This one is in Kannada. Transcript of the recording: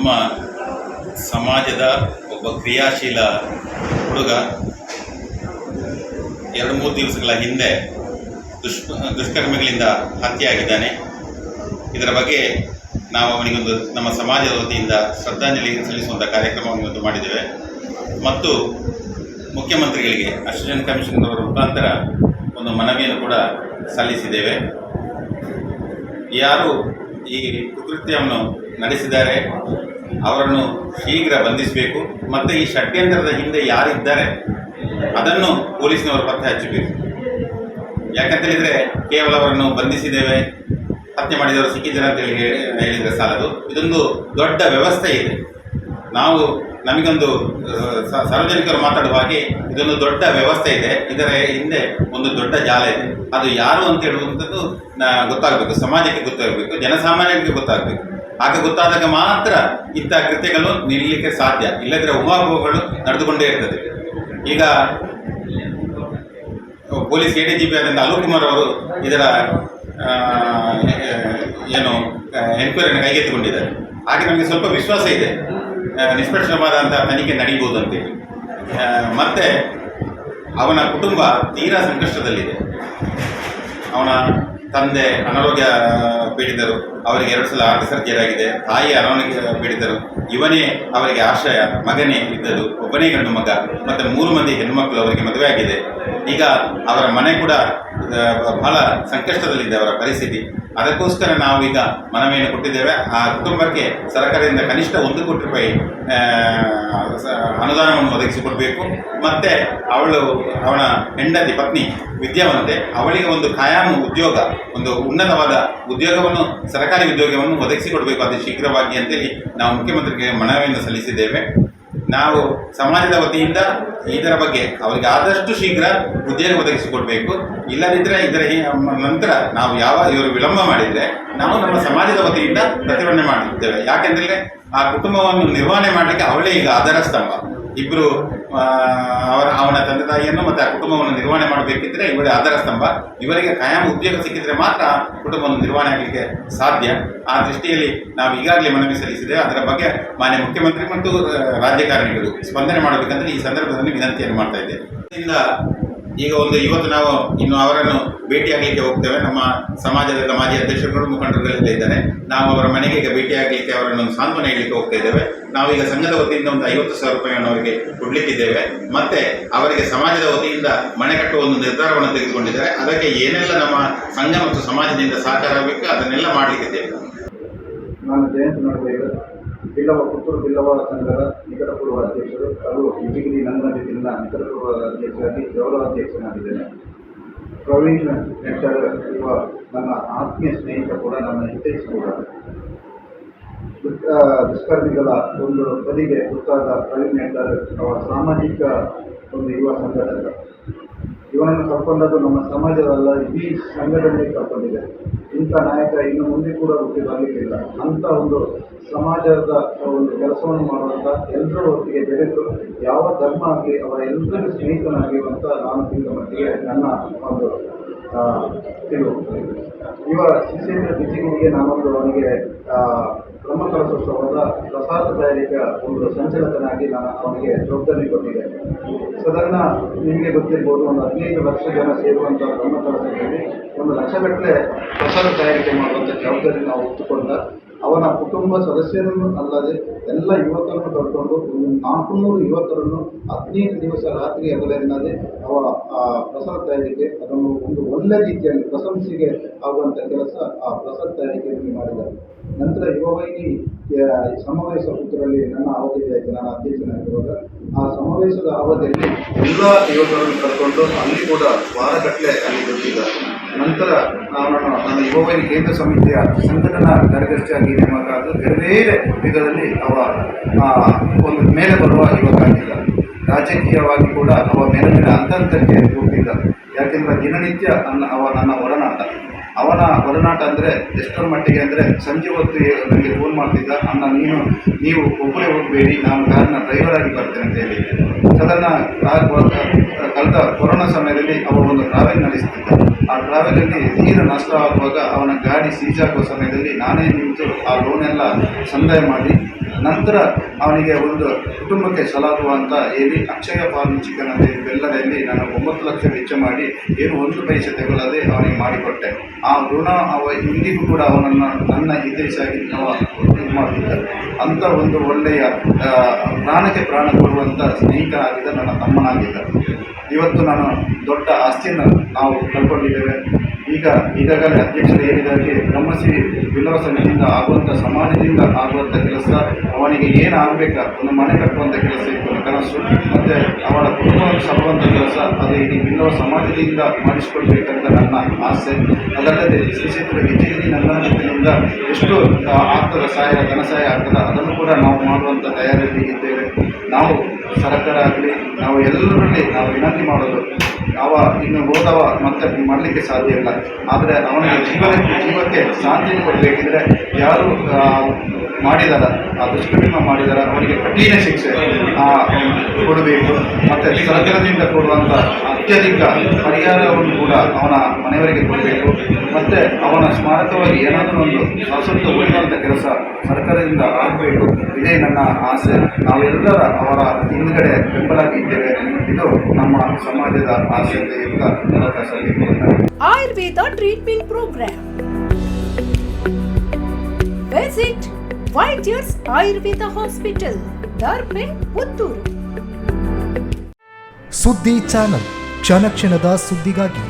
ನಮ್ಮ ಸಮಾಜದ ಒಬ್ಬ ಕ್ರಿಯಾಶೀಲ ಹುಡುಗ 2-3 ದಿವಸಗಳ ಹಿಂದೆ ದುಷ್ಕರ್ಮಿಗಳಿಂದ ಹತ್ಯೆಯಾಗಿದ್ದಾನೆ. ಇದರ ಬಗ್ಗೆ ನಾವು ಅವನಿಗೊಂದು ನಮ್ಮ ಸಮಾಜದ ವತಿಯಿಂದ ಶ್ರದ್ಧಾಂಜಲಿ ಸಲ್ಲಿಸುವಂಥ ಕಾರ್ಯಕ್ರಮವನ್ನು ಮಾಡಿದ್ದೇವೆ ಮತ್ತು ಮುಖ್ಯಮಂತ್ರಿಗಳಿಗೆ ಅಸಿಸ್ಟೆಂಟ್ ಕಮಿಷನರ್ ಅವರ ಮುಖಾಂತರ ಒಂದು ಮನವಿಯನ್ನು ಕೂಡ ಸಲ್ಲಿಸಿದ್ದೇವೆ. ಯಾರು ಈ ಕುಕೃತ್ಯವನ್ನು ನಡೆಸಿದ್ದಾರೆ ಅವರನ್ನು ಶೀಘ್ರ ಬಂಧಿಸಬೇಕು ಮತ್ತು ಈ ಷಡ್ಯಂತ್ರದ ಹಿಂದೆ ಯಾರಿದ್ದಾರೆ ಅದನ್ನು ಪೊಲೀಸ್ನವರು ಪತ್ತೆ ಹಚ್ಚಬೇಕು. ಯಾಕಂತೇಳಿದರೆ ಕೇವಲ ಅವರನ್ನು ಬಂಧಿಸಿದ್ದೇವೆ, ಹತ್ಯೆ ಮಾಡಿದವರು ಸಿಕ್ಕಿದ್ದಾರೆ ಅಂತೇಳಿ ಹೇಳಿದರೆ ಸಾಲದು. ಇದೊಂದು ದೊಡ್ಡ ವ್ಯವಸ್ಥೆ ಇದೆ. ನಮಗೊಂದು ಸಾರ್ವಜನಿಕರು ಮಾತಾಡುವ ಹಾಗೆ ಇದೊಂದು ದೊಡ್ಡ ವ್ಯವಸ್ಥೆ ಇದೆ. ಇದರ ಹಿಂದೆ ಒಂದು ದೊಡ್ಡ ಜಾಲ ಇದೆ. ಅದು ಯಾರು ಅಂತ ಹೇಳುವಂಥದ್ದು ಗೊತ್ತಾಗಬೇಕು, ಸಮಾಜಕ್ಕೆ ಗೊತ್ತಾಗಬೇಕು, ಜನಸಾಮಾನ್ಯರಿಗೆ ಗೊತ್ತಾಗಬೇಕು. ಹಾಗೆ ಗೊತ್ತಾದಾಗ ಮಾತ್ರ ಇಂಥ ಕೃತ್ಯಗಳು ನಿಲ್ಲಲಿಕ್ಕೆ ಸಾಧ್ಯ. ಇಲ್ಲದ್ರೆ ಊಹಾಪೋಹಗಳು ನಡೆದುಕೊಂಡೇ ಇರ್ತದೆ. ಈಗ ಪೊಲೀಸ್ ADGP ಆದಂಥ ಅಲೋಕ್ ಕುಮಾರ್ ಅವರು ಇದರ ಎನ್ಕ್ವೈರಿಯನ್ನು ಕೈಗೆತ್ತಿಕೊಂಡಿದ್ದಾರೆ. ಹಾಗೆ ನಮಗೆ ಸ್ವಲ್ಪ ವಿಶ್ವಾಸ ಇದೆ ನಿಷ್ಪಕ್ಷಪಾತವಾದಂಥ ತನಿಖೆ ನಡೀಬೋದು ಅಂತೇಳಿ. ಮತ್ತು ಅವನ ಕುಟುಂಬ ತೀರಾ ಸಂಕಷ್ಟದಲ್ಲಿದೆ. ಅವನ ತಂದೆ ಅನಾರೋಗ್ಯ ಪೀಡಿತರು, ಅವರಿಗೆ 2 ಸಲ ಹಾರ್ಟ್ ಸರ್ಜರಿ ಆಗಿದೆ. ತಾಯಿ ಅನಾರೋಗ್ಯ ಪೀಡಿತರು. ಇವನೇ ಅವರಿಗೆ ಆಶ್ರಯ, ಮಗನೇ ಇದ್ದದ್ದು, ಒಬ್ಬನೇ ಗಂಡು ಮಗ, ಮತ್ತು 3 ಮಂದಿ ಹೆಣ್ಣುಮಕ್ಕಳು ಅವರಿಗೆ ಮದುವೆ ಆಗಿದೆ. ಈಗ ಅವರ ಮನೆ ಕೂಡ ಬಹಳ ಸಂಕಷ್ಟದಲ್ಲಿದೆ ಅವರ ಪರಿಸ್ಥಿತಿ. ಅದಕ್ಕೋಸ್ಕರ ನಾವು ಈಗ ಮನವಿಯನ್ನು ಕೊಟ್ಟಿದ್ದೇವೆ. ಆ ಕುಟುಂಬಕ್ಕೆ ಸರ್ಕಾರದಿಂದ ಕನಿಷ್ಠ 1 ಕೋಟಿ ರೂಪಾಯಿ ಅನುದಾನವನ್ನು ಒದಗಿಸಿಕೊಡಬೇಕು. ಮತ್ತು ಅವನ ಹೆಂಡತಿ ಪತ್ನಿ ವಿದ್ಯಾವಂತೆ, ಅವಳಿಗೆ ಒಂದು ಖಾಯಂ ಉದ್ಯೋಗ, ಒಂದು ಉನ್ನತವಾದ ಉದ್ಯೋಗವನ್ನು, ಸರ್ಕಾರಿ ಉದ್ಯೋಗವನ್ನು ಒದಗಿಸಿಕೊಡಬೇಕು ಅದು ಶೀಘ್ರವಾಗಿ ಅಂತೇಳಿ ನಾವು ಮುಖ್ಯಮಂತ್ರಿಗೆ ಮನವಿಯನ್ನು ಸಲ್ಲಿಸಿದ್ದೇವೆ. ನಾವು ಸಮಾಜದ ವತಿಯಿಂದ ಇದರ ಬಗ್ಗೆ ಅವರಿಗೆ ಆದಷ್ಟು ಶೀಘ್ರ ಉದ್ಯೋಗ ಒದಗಿಸಿಕೊಡಬೇಕು. ಇಲ್ಲದಿದ್ದರೆ ಇದರ ನಂತರ ಇವರು ವಿಳಂಬ ಮಾಡಿದರೆ ನಾವು ನಮ್ಮ ಸಮಾಜದ ವತಿಯಿಂದ ಪ್ರತಿಭಟನೆ ಮಾಡುತ್ತೇವೆ. ಯಾಕೆಂದರೆ ಆ ಕುಟುಂಬವನ್ನು ನಿರ್ವಹಣೆ ಮಾಡಲಿಕ್ಕೆ ಅವಳೇ ಈಗ ಆಧಾರ ಸ್ತಂಭ. ಇಬ್ಬರು ಅವನ ತಂದೆ ತಾಯಿಯನ್ನು ಮತ್ತು ಆ ಕುಟುಂಬವನ್ನು ನಿರ್ವಹಣೆ ಮಾಡಬೇಕಿದ್ದರೆ ಇವರೇ ಆಧಾರ ಸ್ತಂಭ. ಇವರಿಗೆ ಖಾಯಂ ಉದ್ಯೋಗ ಸಿಕ್ಕಿದರೆ ಮಾತ್ರ ಕುಟುಂಬವನ್ನು ನಿರ್ವಹಣೆ ಆಗಲಿಕ್ಕೆ ಸಾಧ್ಯ. ಆ ದೃಷ್ಟಿಯಲ್ಲಿ ನಾವು ಈಗಾಗಲೇ ಮನವಿ ಸಲ್ಲಿಸಿದ್ದೇವೆ. ಅದರ ಬಗ್ಗೆ ಮಾನ್ಯ ಮುಖ್ಯಮಂತ್ರಿ ಮತ್ತು ರಾಜಕಾರಣಿಗಳು ಸ್ಪಂದನೆ ಮಾಡಬೇಕಂತ ಈ ಸಂದರ್ಭದಲ್ಲಿ ವಿನಂತಿಯನ್ನು ಮಾಡ್ತಾ ಇದ್ದೇವೆ. ಈಗ ಇವತ್ತು ನಾವು ಇನ್ನು ಅವರನ್ನು ಭೇಟಿಯಾಗಲಿಕ್ಕೆ ಹೋಗ್ತೇವೆ. ನಮ್ಮ ಸಮಾಜದ ಮಾಜಿ ಅಧ್ಯಕ್ಷರುಗಳು, ಮುಖಂಡರುಗಳೆಲ್ಲ ಇದ್ದಾರೆ. ನಾವು ಅವರ ಮನೆಗೆ ಈಗ ಭೇಟಿಯಾಗಲಿಕ್ಕೆ ಅವರನ್ನು ಸಾಂತ್ವನ ಹೇಳಲಿಕ್ಕೆ ಹೋಗ್ತಾ ಇದ್ದೇವೆ. ನಾವೀಗ ಸಂಘದ ವತಿಯಿಂದ ಒಂದು 50,000 ರೂಪಾಯಿಯನ್ನು ಅವರಿಗೆ ಕೊಡಲಿಕ್ಕಿದ್ದೇವೆ. ಮತ್ತು ಅವರಿಗೆ ಸಮಾಜದ ವತಿಯಿಂದ ಮನೆ ಕಟ್ಟುವ ಒಂದು ನಿರ್ಧಾರವನ್ನು ತೆಗೆದುಕೊಂಡಿದ್ದಾರೆ. ಅದಕ್ಕೆ ಏನೆಲ್ಲ ನಮ್ಮ ಸಂಘ ಮತ್ತು ಸಮಾಜದಿಂದ ಸಹಕಾರ ಆಗಬೇಕು ಅದನ್ನೆಲ್ಲ ಮಾಡಲಿಕ್ಕಿದ್ದೇವೆ. ನಾನು ಜಯಂತ್ ನೋಡಬೇಕು, ಬಿಲ್ಲವ ಪುತ್ತೂರು ಬಿಲ್ಲವ ಸಂಘದ ನಿಕಟಪೂರ್ವ ಅಧ್ಯಕ್ಷರು ಹಾಗೂ ಡಿಗ್ರಿ ನಂದನದಿಂದ ನಿಕಟಪೂರ್ವ ಅಧ್ಯಕ್ಷರಾಗಿ ಗೌರವಾಧ್ಯಕ್ಷನಾಗಿದ್ದೇನೆ. ಪ್ರವೀಣ್ ನೆಟ್ಟರ್ ಇರುವ ನನ್ನ ಆತ್ಮೀಯ ಸ್ನೇಹಿತ ಕೂಡ ನನ್ನ ಹಿತೈಷಿ ಕೂಡ. ದುಷ್ಕರ್ಮಿಗಳ ಒಂದು ಬದಿಗೆ ಗೊತ್ತಾದ ಪ್ರವೀಣ್ ನೆಟ್ಟರ್ ಅವರ ಸಾಮಾಜಿಕ ಒಂದು ಯುವ ಸಂಘಟಕ. ಇವನನ್ನು ಕರ್ಕೊಂಡದ್ದು ನಮ್ಮ ಸಮಾಜದಲ್ಲ, ಇಡೀ ಸಂಘಟನೆ ಕರ್ಕೊಂಡಿದೆ. ಇಂಥ ನಾಯಕ ಇನ್ನು ಮುಂದೆ ಕೂಡ ಹುಟ್ಟಿಬರಲಿಕ್ಕಿಲ್ಲ. ಅಂಥ ಒಂದು ಸಮಾಜದ ಒಂದು ಕೆಲಸವನ್ನು ಮಾಡುವಂಥ ಎಲ್ಲರ ಒಟ್ಟಿಗೆ ಬೆರೆತು ಯಾವ ಧರ್ಮ ಆಗಲಿ ಅವರ ಎಲ್ಲರಿಗೂ ಸ್ನೇಹಿತನಾಗಿರುವಂಥ ನಾನು ತಿಳಿದ ಮಟ್ಟಿಗೆ ನನ್ನ ಒಂದು ತಿಳಿವು. ಇವ ಶಿಷ್ಯೇಂದ್ರ ಬಿಜಿಗಿರಿಗೆ ನಾನೊಂದು ಅವನಿಗೆ ಬ್ರಹ್ಮಕಲಶೋತ್ಸವದ ಪ್ರಸಾದ ತಯಾರಿಕೆ ಒಂದು ಸಂಚಲಕನಾಗಿ ನಾನು ಅವನಿಗೆ ಜವಾಬ್ದಾರಿ ಕೊಟ್ಟಿದ್ದೆ. ಸಾಧಾರಣ ನಿಮಗೆ ಗೊತ್ತಿರ್ಬೋದು, ಒಂದು 15 ಲಕ್ಷ ಜನ ಸೇರುವಂಥ ಬ್ರಹ್ಮಕಲಶದಲ್ಲಿ 1 ಲಕ್ಷಗಟ್ಟಲೆ ಪ್ರಸಾದ ತಯಾರಿಕೆ ಮಾಡುವಂಥ ಜವಾಬ್ದಾರಿ ನಾವು ಒತ್ತುಕೊಂಡ ಅವನ ಕುಟುಂಬ ಸದಸ್ಯರನ್ನು ಅಲ್ಲದೆ ಎಲ್ಲ ಯುವಕರನ್ನು ಕರ್ಕೊಂಡು ಒಂದು 400 ಯುವಕರನ್ನು 15 ದಿವಸ ರಾತ್ರಿ ಹಗಲೆನ್ನದೆ ಪ್ರಸಾದ ತಯಾರಿಕೆ ಅದನ್ನು ಒಂದು ಒಳ್ಳೆ ರೀತಿಯಲ್ಲಿ ಪ್ರಶಂಸೆಗೆ ಆಗುವಂಥ ಕೆಲಸ ಆ ಪ್ರಸಾದ ತಯಾರಿಕೆಯಲ್ಲಿ ಮಾಡಿದ್ದಾರೆ. ನಂತರ ಯುವವಾಹಿನಿ ಸಮಾವೇಶ ಪುತ್ತೂರಲ್ಲಿ ನನ್ನ ಅವಧಿ ಆಯಿತು, ನಾನು ಅಧ್ಯಕ್ಷನಾಗಿರುವಾಗ ಆ ಸಮಾವೇಶದ ಅವಧಿಯಲ್ಲಿ ಎಲ್ಲ ಯುವಕರನ್ನು ಕರ್ಕೊಂಡು ಅಲ್ಲಿ ಕೂಡ ವಾರಗಟ್ಟಲೆ ಅಲ್ಲಿ ಗೊತ್ತಿದ್ದಾರೆ. ನಂತರ ನನ್ನ ಯುವವಾಹಿನಿ ಕೇಂದ್ರ ಸಮಿತಿಯ ಸಂಘಟನಾ ಕಾರ್ಯದರ್ಶಿಯಾಗಿ ನೇಮಕ ಆದ ಬೇರೆ ಬೇರೆ ವಿಧದಲ್ಲಿ ಒಂದು ಮೇಲೆ ಬರುವ ಯುವಕ ಆಗಿದ್ದಾರೆ. ರಾಜಕೀಯವಾಗಿ ಕೂಡ ಮೇಲೆ ಅಂತಂತಕ್ಕೆ ಹೋಗ್ತಿದ್ದ. ಯಾಕೆಂದರೆ ದಿನನಿತ್ಯ ನನ್ನ ಒಡನಾಟ, ಅವನ ಒಡನಾಟ ಅಂದರೆ ಎಷ್ಟರ ಮಟ್ಟಿಗೆ ಅಂದರೆ ಸಂಜೆ ಹೊತ್ತು ನನಗೆ ಫೋನ್ ಮಾಡ್ತಿದ್ದ, ನೀವು ಒಬ್ಬರೇ ಹೋಗಬೇಡಿ, ನಾನು ಕಾರ್ನ ಡ್ರೈವರ್ ಆಗಿ ಬರ್ತೇನೆ ಅಂತ ಹೇಳಿ. ಸಾಧಾರಣ ಕಳೆದ ಕೊರೋನಾ ಸಮಯದಲ್ಲಿ ಒಂದು ಟ್ರಾವೆಲ್ ನಡೆಸ್ತಿದ್ದ. ಆ ಟ್ರಾವೆಲಲ್ಲಿ ತೀರ ನಷ್ಟ ಆಗುವಾಗ ಅವನ ಗಾಡಿ ಸೀಜ್ ಆಗುವ ಸಮಯದಲ್ಲಿ ನಾನೇ ನಿಂತು ಆ ಲೋನೆಲ್ಲ ಸಂದಾಯ ಮಾಡಿ ನಂತರ ಅವನಿಗೆ ಒಂದು ಕುಟುಂಬಕ್ಕೆ ಸಲಾಗುವಂಥ ಎಲ್ಲಿ ಅಕ್ಷಯ ಫಾರ್ಮ್ ಚಿಕನ್ ಅಂತ ಬೆಲ್ಲದಲ್ಲಿ ನಾನು 9 ಲಕ್ಷ ವೆಚ್ಚ ಮಾಡಿ ಏನು 1 ಪೈಸೆ ತೆಗೊಳ್ಳದೆ ಅವನಿಗೆ ಮಾಡಿಕೊಟ್ಟೆ. ಆ ಋಣ ಇಂದಿಗೂ ಕೂಡ ಅವನನ್ನು ನನ್ನ ಹಿತೈಷಾಗಿ ಇದು ಮಾಡುತ್ತಿದ್ದರು. ಅಂಥ ಒಂದು ಒಳ್ಳೆಯ ಪ್ರಾಣಕ್ಕೆ ಪ್ರಾಣ ಕೊಡುವಂಥ ಸ್ನೇಹಿತನಾಗಿದ್ದ ನನ್ನ ತಮ್ಮನಾಗಿದ್ದ. ಇವತ್ತು ನಾನು ದೊಡ್ಡ ಆಸ್ತಿಯನ್ನು ನಾವು ಕಳ್ಕೊಂಡಿದ್ದೇವೆ. ಈಗಾಗಲೇ ಅಧ್ಯಕ್ಷರು ಹೇಳಿದಾಗೆ ಬ್ರಹ್ಮಶ್ರೀ ಬಿಲ್ಲವ ಸಮಿತಿಯಿಂದ ಆಗುವಂಥ ಸಮಾಜದಿಂದ ಆಗುವಂಥ ಕೆಲಸ, ಅವನಿಗೆ ಏನು ಆಗಬೇಕಾ ಒಂದು ಮನೆ ಕಟ್ಟುವಂಥ ಕೆಲಸ ಇತ್ತು ಕನಸು, ಮತ್ತು ಅವರ ಕುಟುಂಬವನ್ನು ಸಲ್ಲುವಂಥ ಕೆಲಸ ಅದು ಇಡೀ ಬಿಲ್ಲವ ಸಮಾಜದಿಂದ ಮಾಡಿಸಿಕೊಳ್ಬೇಕಂತ ನನ್ನ ಆಸೆ. ಅದಲ್ಲದೆ ಶ್ರೀ ಕ್ಷೇತ್ರ ಗಿರಿಗಿರಿ ನಂದನದಿಂದ ಎಷ್ಟು ಆಗ್ತದ ಸಹಾಯ ಧನ ಸಹಾಯ ಆಗ್ತದ ಅದನ್ನು ಕೂಡ ನಾವು ಮಾಡುವಂಥ ತಯಾರಿಯಲ್ಲಿ ಇದ್ದೇವೆ. ನಾವು ಸರ್ಕಾರ ಆಗಲಿ ನಾವು ಎಲ್ಲರಲ್ಲಿ ನಾವು ವಿನಂತಿ ಮಾಡೋದು, ಇನ್ನು ಹೋದವ ಮತ್ತೆ ಮಾಡಲಿಕ್ಕೆ ಸಾಧ್ಯ ಇಲ್ಲ. ಆದರೆ ಅವನಿಗೆ ಜೀವಕ್ಕೆ ಶಾಂತಿ ಕೊಡಬೇಕಿದ್ರೆ ಯಾರು ಮಾಡಿದಾರ ಆ ದುಷ್ಕರ್ಮ ಮಾಡಿದಾರ ಅವನಿಗೆ ಕಠಿಣ ಶಿಕ್ಷೆ ಕೊಡಬೇಕು. ಮತ್ತು ಸರ್ಕಾರದಿಂದ ಕೊಡುವಂಥ ಅತ್ಯಧಿಕ ಪರಿಹಾರವನ್ನು ಕೂಡ ಅವನ ಮನೆಯವರಿಗೆ ಕೊಡಬೇಕು. ಮತ್ತು ಅವನ ಸ್ಮಾರಕವಾಗಿ ಏನಾದರೂ ಒಂದು ಶಾಶ್ವತ ಉಳಿಯುವಂಥ ಕೆಲಸ ಸರ್ಕಾರದಿಂದ ಆಗಬೇಕು. ಇದೇ ನನ್ನ ಆಸೆ. ನಾವೆಲ್ಲರ ಅವರ ಹಿಂದುಗಡೆ ಬೆಂಬಲಾಗಿದ್ದೇವೆ. ಇದು ನಮ್ಮ ಸಮಾಜದ ಆಸೆ ಅಂತ ಹೇಳ್ತಾ ಅವಕಾಶ ನೀಡಿದ್ದಾರೆ. Ayurveda treatment program. ವಿಸಿಟ್ ವೈದ್ಯರ್ಸ್ ಆಯುರ್ವೇದ ಹಾಸ್ಪಿಟಲ್, ದರ್ಪೆ, ಪುತ್ತೂರು. ಸುದ್ದಿ ಚಾನಲ್, ಕ್ಷಣ ಕ್ಷಣದ ಸುದ್ದಿಗಾಗಿ.